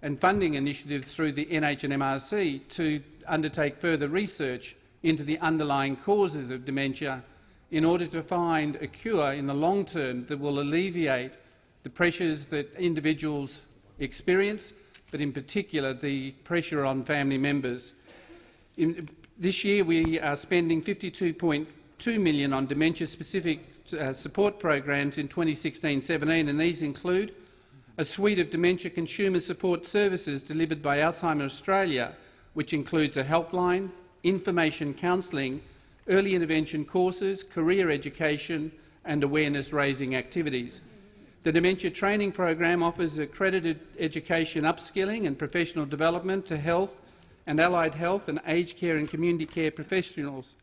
and funding initiatives through the NH and MRC to undertake further research into the underlying causes of dementia in order to find a cure in the long term that will alleviate the pressures that individuals experience, but in particular the pressure on family members. This year we are spending $52.2 million on dementia-specific support programs in 2016-17, and these include a suite of dementia consumer support services delivered by Alzheimer's Australia, which includes a helpline, information counselling, early intervention courses, career education and awareness-raising activities. The Dementia Training Program offers accredited education upskilling and professional development to health and allied health and aged care and community care professionals.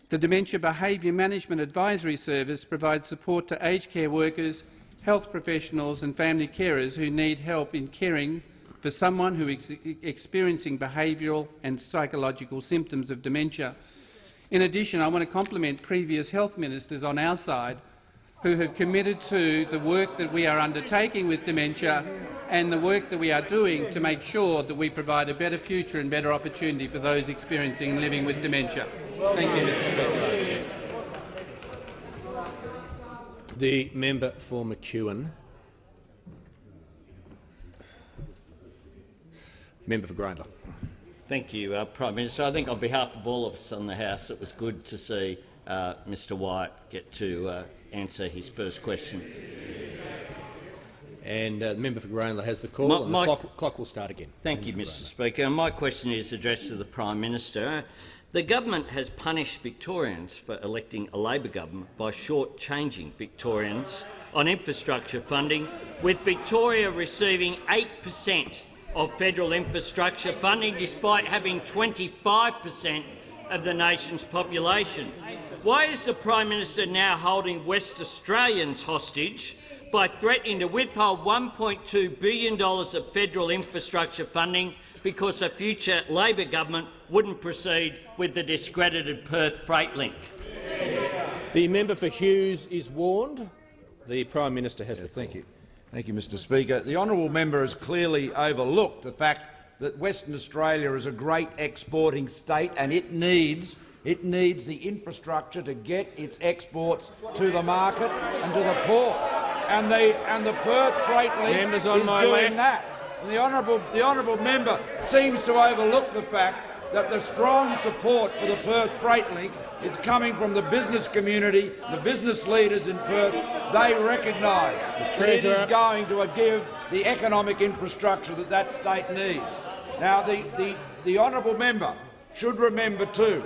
The Dementia Behaviour Management Advisory Service provides support to aged care workers, health professionals and family carers who need help in caring for someone who is experiencing behavioural and psychological symptoms of dementia. In addition, I want to compliment previous health ministers on our side who have committed to the work that we are undertaking with dementia and the work that we are doing to make sure that we provide a better future and better opportunity for those experiencing and living with dementia. Thank you, Mr. Speaker. The member for McEwen. Member for Grayndler. Thank you, Prime Minister. I think on behalf of all of us on the House, it was good to see Mr Wyatt get to answer his first question. And the member for Grayndler has the call, and the clock will start again. Thank you, Mr Speaker. My question is addressed to the Prime Minister. The government has punished Victorians for electing a Labor government by short-changing Victorians on infrastructure funding, with Victoria receiving 8% of federal infrastructure funding despite having 25% of the nation's population. Why is the Prime Minister now holding West Australians hostage by threatening to withhold $1.2 billion of federal infrastructure funding because a future Labor government wouldn't proceed with the discredited Perth Freight Link? The member for Hughes is warned. The Prime Minister has the call. Thank you. Thank you, Mr Speaker. The honourable member has clearly overlooked the fact that Western Australia is a great exporting state and it needs the infrastructure to get its exports to the market and to the port. And the Perth Freight Link is doing that. And the honourable member seems to overlook the fact that the strong support for the Perth Freight Link is coming from the business community, the business leaders in Perth. They recognise that it is going to give the economic infrastructure that that state needs. Now, the honourable member should remember too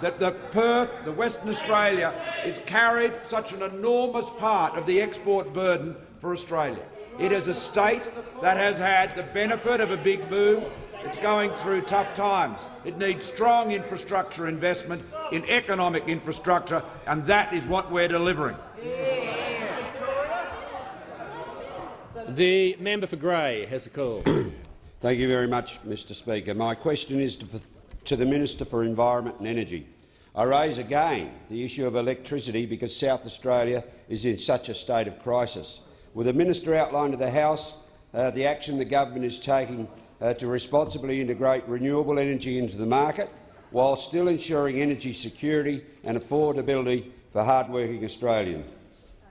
that the Western Australia, is carried such an enormous part of the export burden for Australia. It is a state that has had the benefit of a big boom. It's going through tough times. It needs strong infrastructure investment in economic infrastructure, and that is what we're delivering. The member for Grey has the call. Thank you very much, Mr Speaker. My question is to the Minister for Environment and Energy. I raise again the issue of electricity because South Australia is in such a state of crisis. Will the Minister outline to the House the action the government is taking to responsibly integrate renewable energy into the market while still ensuring energy security and affordability for hard-working Australians?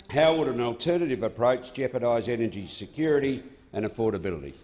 How would an alternative approach jeopardise energy security and affordability?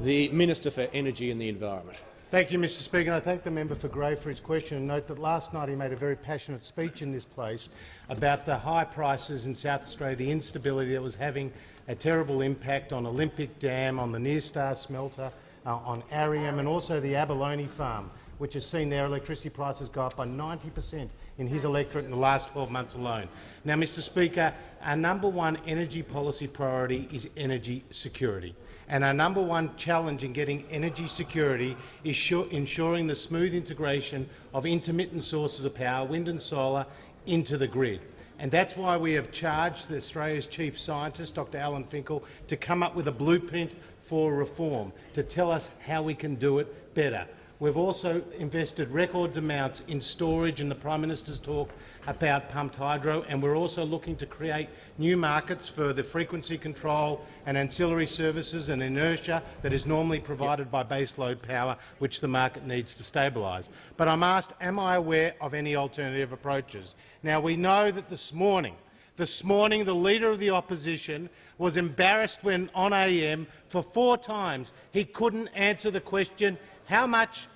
The Minister for Energy and the Environment. Thank you, Mr Speaker. I thank the member for Grey for his question and note that last night he made a very passionate speech in this place about the high prices in South Australia, the instability that was having a terrible impact on Olympic Dam, on the Near Star smelter, on Ariam and also the Abalone farm, which has seen their electricity prices go up by 90% in his electorate in the last 12 months alone. Now, Mr Speaker, our #1 energy policy priority is energy security. And our #1 challenge in getting energy security is ensuring the smooth integration of intermittent sources of power, wind and solar, into the grid. And that's why we have charged Australia's chief scientist, Dr Alan Finkel, to come up with a blueprint for reform, to tell us how we can do it better. We've also invested record amounts in storage, and the Prime Minister's talked about pumped hydro, and we're also looking to create new markets for the frequency control and ancillary services and inertia that is normally provided by baseload power, which the market needs to stabilise. But I'm asked, am I aware of any alternative approaches? Now, we know that this morning the Leader of the Opposition was embarrassed when on AM for 4 times he couldn't answer the question how much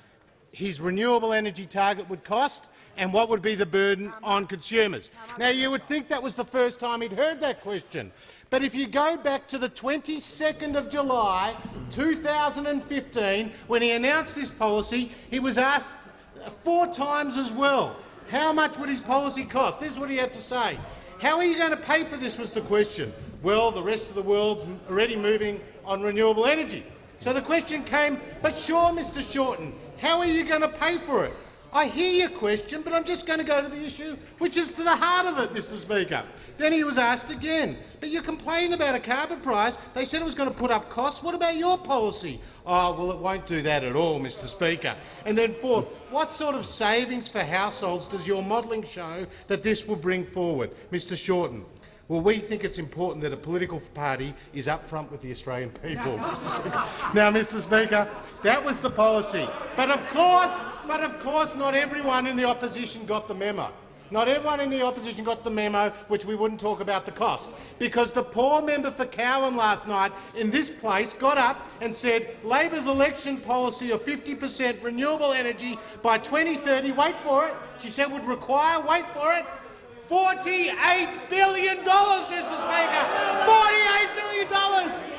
his renewable energy target would cost and what would be the burden on consumers? Now, you would think that was the first time he'd heard that question. But if you go back to the 22nd of July 2015, when he announced this policy, he was asked 4 times as well, how much would his policy cost? This is what he had to say. How are you going to pay for this was the question. Well, the rest of the world's already moving on renewable energy. So the question came, but sure, Mr Shorten, how are you going to pay for it? I hear your question, but I'm just going to go to the issue which is to the heart of it, Mr Speaker. Then he was asked again, but you complained about a carbon price. They said it was going to put up costs. What about your policy? Oh, well, it won't do that at all, Mr Speaker. And then fourth, what sort of savings for households does your modelling show that this will bring forward? Mr Shorten. Well, we think it's important that a political party is up front with the Australian people. Now, Mr Speaker, that was the policy. But of course, not everyone in the opposition got the memo. Not everyone in the opposition got the memo, which we wouldn't talk about the cost, because the poor member for Cowan last night in this place got up and said Labor's election policy of 50% renewable energy by 2030, wait for it, she said would require, wait for it, $48 billion, Mr Speaker! $48 billion!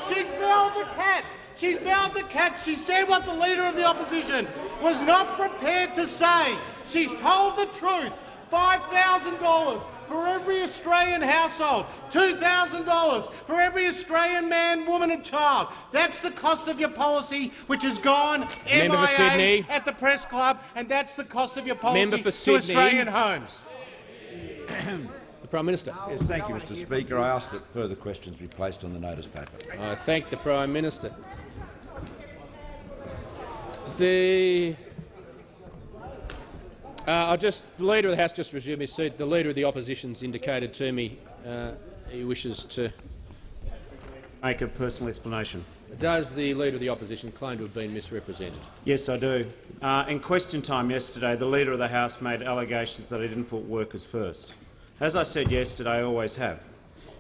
She's bailed the cat! She's bailed the cat. She said what the Leader of the Opposition was not prepared to say. She's told the truth. $5,000 for every Australian household, $2,000 for every Australian man, woman and child. That's the cost of your policy, which has gone MIA at the Press Club, and that's the cost of your policy to Australian homes. The Prime Minister. Yes, thank you, Mr Speaker. I ask that further questions be placed on the notice paper. I thank the Prime Minister. The Leader of the House just resumed his seat. The Leader of the Opposition's indicated to me he wishes to make a personal explanation. Does the Leader of the Opposition claim to have been misrepresented? Yes, I do. In question time yesterday, the Leader of the House made allegations that he didn't put workers first. As I said yesterday, I always have.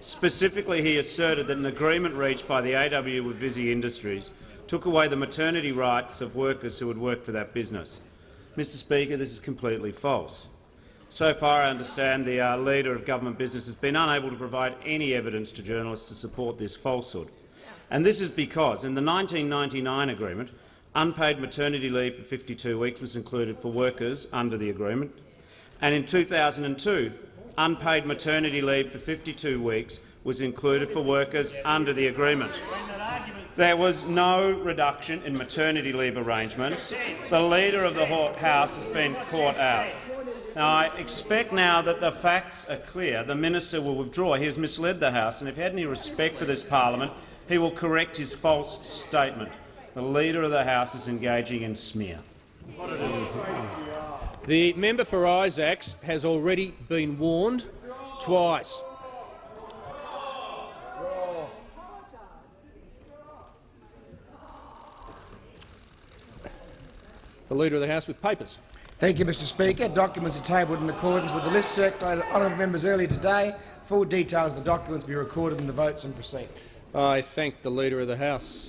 Specifically, he asserted that an agreement reached by the AW with Visy Industries took away the maternity rights of workers who would work for that business. Mr Speaker, this is completely false. So far, I understand the Leader of Government Business has been unable to provide any evidence to journalists to support this falsehood. And this is because, in the 1999 agreement, unpaid maternity leave for 52 weeks was included for workers under the agreement, and in 2002, unpaid maternity leave for 52 weeks was included for workers under the agreement. There was no reduction in maternity leave arrangements. The Leader of the House has been caught out. Now, I expect now that the facts are clear. The Minister will withdraw. He has misled the House, and if he had any respect for this parliament, he will correct his false statement. The Leader of the House is engaging in smear. The member for Isaacs has already been warned twice. The Leader of the House with papers. Thank you, Mr Speaker. Documents are tabled in accordance with the list circulated honourable members earlier today. Full details of the documents will be recorded in the votes and proceedings. I thank the Leader of the House.